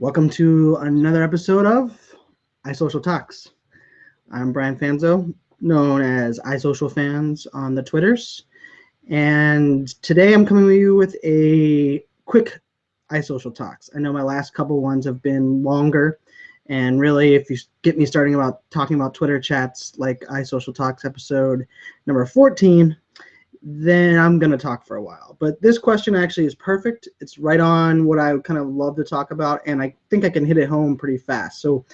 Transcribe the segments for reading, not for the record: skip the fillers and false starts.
Welcome to another episode of iSocialTalks. I'm Brian Fanzo, known as iSocialFans on the Twitters. And today I'm coming to you with a quick iSocialTalks. I know my last couple ones have been longer. And really, if you get me starting about talking about Twitter chats like iSocialTalks episode number 14, then I'm going to talk for a while. But this question actually is perfect. It's right on what I kind of love to talk about, and I think I can hit it home pretty fast. So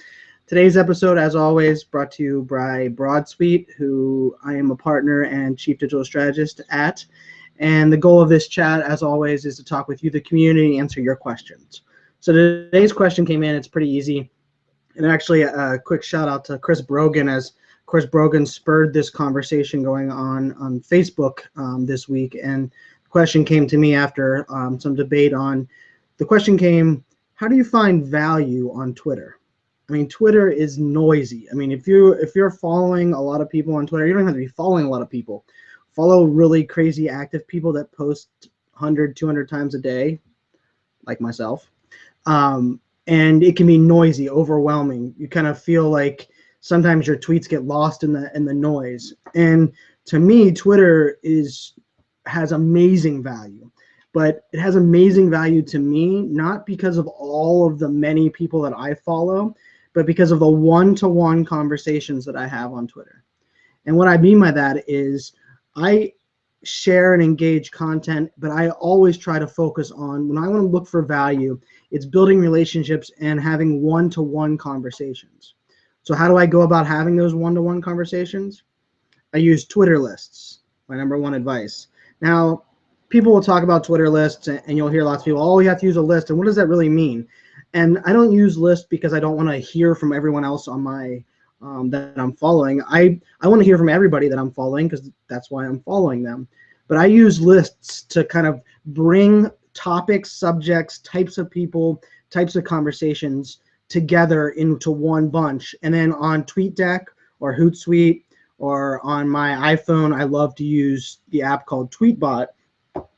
today's episode, as always, brought to you by Broadsuite, who I am a partner and chief digital strategist at. And the goal of this chat, as always, is to talk with you, the community, and answer your questions. So today's question came in. It's pretty easy. And actually, a quick shout out to Chris Brogan, as Chris Brogan spurred this conversation going on Facebook this week. And the question came to me after some debate on, the question came, how do you find value on Twitter? I mean, Twitter is noisy. I mean, if you're following a lot of people on Twitter, you don't have to be following a lot of people. Follow really crazy active people that post 100, 200 times a day, like myself. And it can be noisy, overwhelming. You kind of feel like sometimes your tweets get lost in the noise. And to me, Twitter has amazing value. But it has amazing value to me, not because of all of the many people that I follow, but because of the one-to-one conversations that I have on Twitter. And what I mean by that is I share and engage content, but I always try to focus on, when I want to look for value, it's building relationships and having one-to-one conversations. So how do I go about having those one-to-one conversations? I use Twitter lists, my number one advice. Now, people will talk about Twitter lists, and you'll hear lots of people, oh, you have to use a list, and what does that really mean? And I don't use lists because I don't want to hear from everyone else on my that I'm following. I want to hear from everybody that I'm following because that's why I'm following them. But I use lists to kind of bring topics, subjects, types of people, types of conversations together into one bunch. And then on TweetDeck or Hootsuite or on my iPhone, I love to use the app called Tweetbot.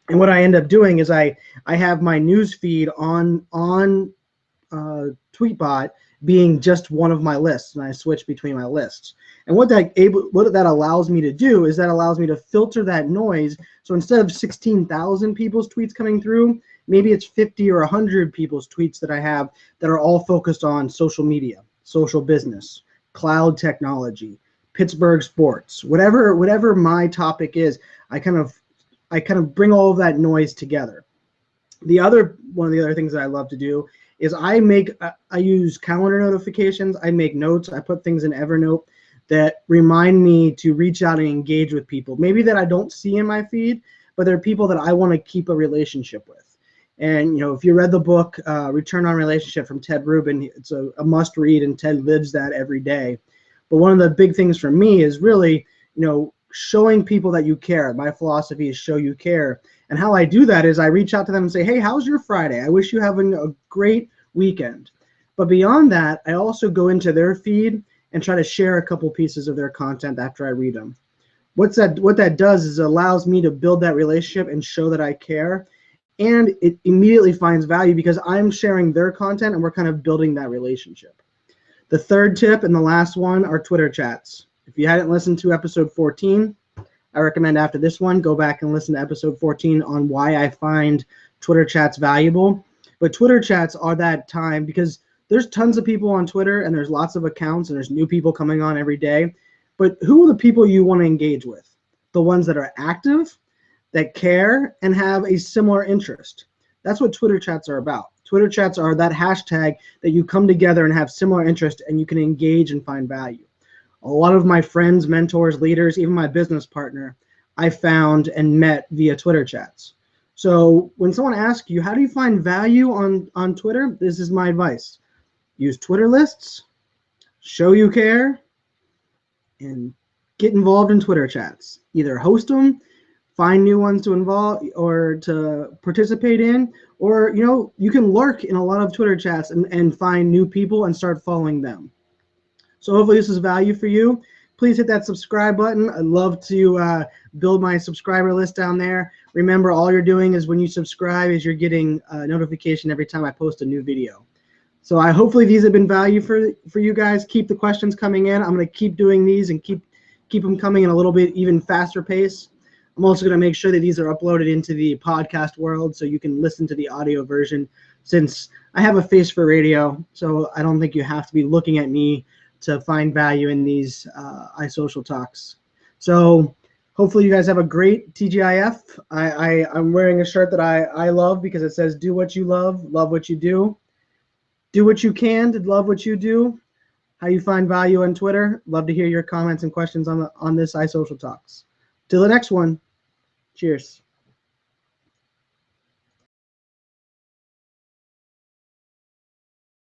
And what I end up doing is I have my news feed on Tweetbot being just one of my lists, and I switch between my lists. And what that allows me to do is that allows me to filter that noise. So instead of 16,000 people's tweets coming through, maybe it's 50 or 100 people's tweets that I have that are all focused on social media, social business, cloud technology, Pittsburgh sports, whatever my topic is. I kind of bring all of that noise together. One of the other things that I love to do is I use calendar notifications. I make notes. I put things in Evernote that remind me to reach out and engage with people, maybe that I don't see in my feed, but they're people that I want to keep a relationship with. And if you read the book Return on Relationship from Ted Rubin, it's a must read, and Ted lives that every day. But one of the big things for me is really showing people that you care. My philosophy is show you care. And how I do that is I reach out to them and say, hey, how's your Friday? I wish you having a great weekend. But beyond that, I also go into their feed and try to share a couple pieces of their content after I read them. What that does is it allows me to build that relationship and show that I care. And it immediately finds value because I'm sharing their content and we're kind of building that relationship. The third tip and the last one are Twitter chats. If you hadn't listened to episode 14, I recommend after this one, go back and listen to episode 14 on why I find Twitter chats valuable. But Twitter chats are that time because there's tons of people on Twitter and there's lots of accounts and there's new people coming on every day. But who are the people you want to engage with? The ones that are active, that care, and have a similar interest. That's what Twitter chats are about. Twitter chats are that hashtag that you come together and have similar interest and you can engage and find value. A lot of my friends, mentors, leaders, even my business partner, I found and met via Twitter chats. So when someone asks you, how do you find value on Twitter? This is my advice. Use Twitter lists, show you care, and get involved in Twitter chats. Either host them, find new ones to involve or to participate in, or you can lurk in a lot of Twitter chats and find new people and start following them. So hopefully this is value for you. Please hit that subscribe button. I'd love to build my subscriber list down there. Remember, all you're doing is when you subscribe is you're getting a notification every time I post a new video. So hopefully these have been value for you guys. Keep the questions coming in. I'm going to keep doing these and keep them coming in a little bit even faster pace. I'm also going to make sure that these are uploaded into the podcast world so you can listen to the audio version, since I have a face for radio, so I don't think you have to be looking at me to find value in these iSocial talks. So hopefully you guys have a great TGIF. I'm wearing a shirt that I love because it says, do what you love what you do. Do what you can to love what you do. How you find value on Twitter. Love to hear your comments and questions on this iSocial Talks. Till the next one. Cheers.